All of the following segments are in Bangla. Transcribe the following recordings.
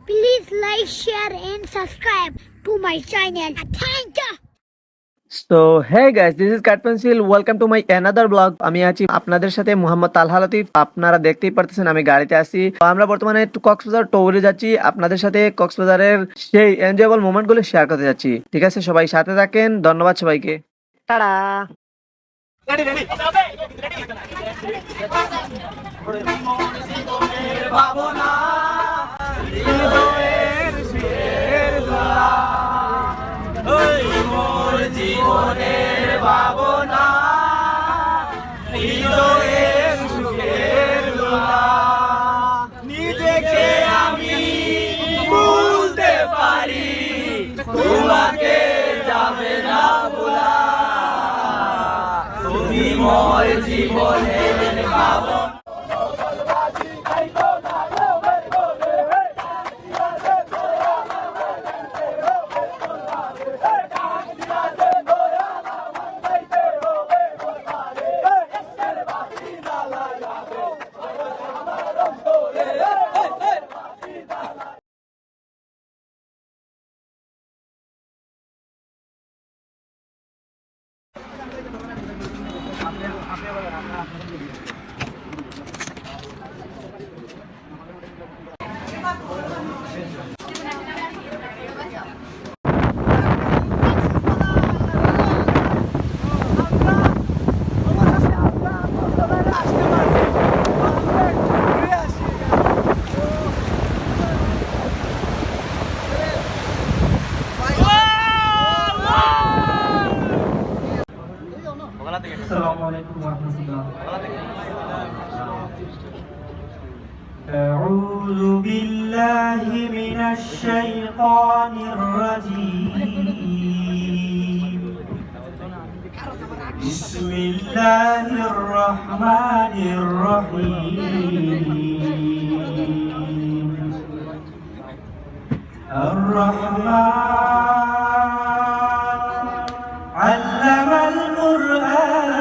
Please like, share and subscribe to my channel. Thank you. So hey guys, this is Cat Pencil. Welcome to my another vlog. আমি আছি আপনাদের সাথে মোহাম্মদ তালহা লতিফ। আপনারা দেখতেই পারতেছেন আমি গাড়িতে আছি। তো আমরা বর্তমানে একটু কক্সবাজার ট্যুরে যাচ্ছি। আপনাদের সাথে কক্সবাজারের সেই এনজয়েবল মোমেন্টগুলো শেয়ার করতে যাচ্ছি। ঠিক আছে, সবাই সাথে থাকেন। ধন্যবাদ সবাইকে। টাটা। জীবনের ভাবনা হৃদয়ের সুখের দোলা নিজেকে আমি ভুলতে পারি তোমাকে যাবে না ভোলা তুমি মোর জীবনের ভাবনা أعوذ بالله من الشيطان الرجيم بسم الله الرحمن الرحيم الرحمن علم القرآن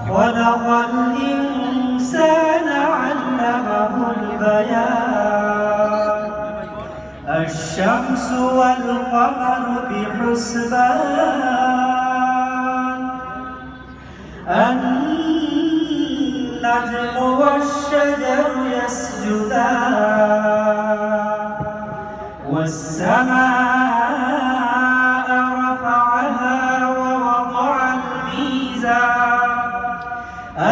خلق الإنسان علمه البيان الشمس والقمر بحسبان النجم والشجر يسجدان والسماء رفعها ووضع الميزان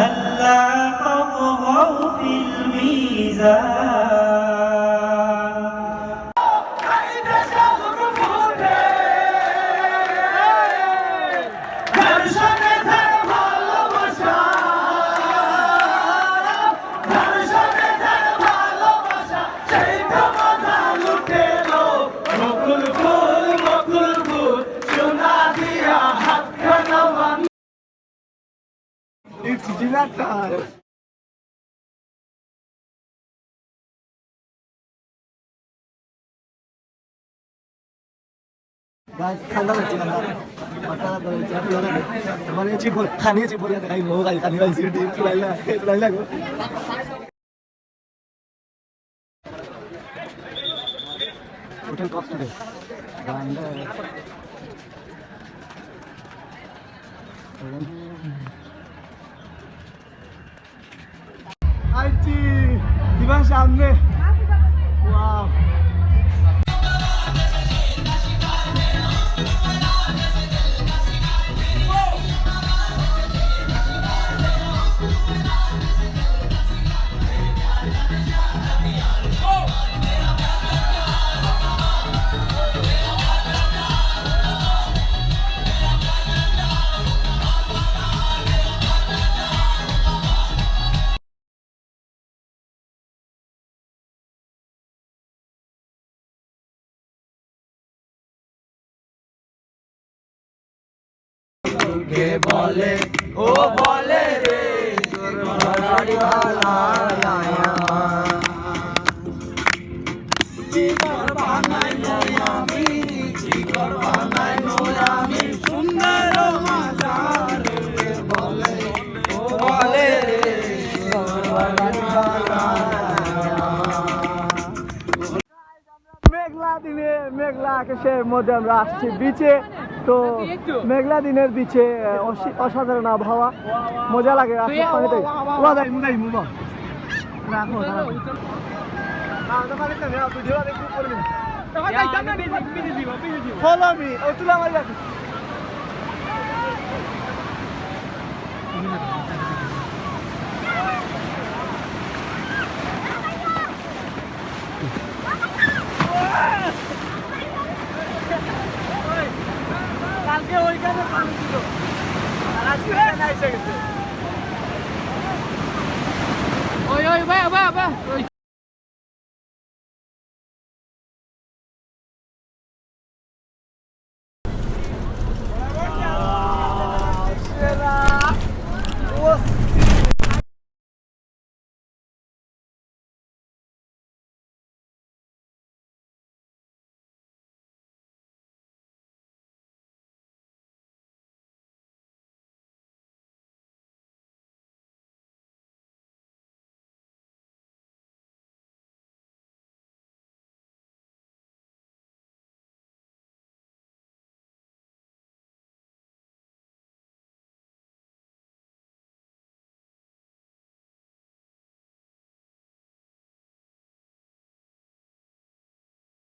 ألا تطغوا في الميزان It's dinner time. Guys, ঠান্ডা লাগছে না মাথা ধরে চাপ লাগে মানে চিপল খানি চিপল দেখাই মো গাই খানি গাই সিটি লাইলা গো হোটেল কষ্ট দে গান্ডা আইছি দিবা সামনে ওয়াও কে বলে ও বলে রে ঘড়ি ভালায়া চিকর বানাইলো আমি চিকর বানাইলো আমি সুন্দর মাজার বলে ও বলে রে ঘড়ি ভালায়া বাংলাদেশের মধ্যে আমরা আসছি বিচে। তো মেঘলা দিনের বিচে অসাধারণ আবহাওয়া, মজা লাগে আসলে পানিতে। Follow me. Oh, তুলে আমার কাছে। কালকে ওইখানে পানি ছিল, আর আজকে এখানে এসে গেছে। Oi, oi, vai, vai, vai.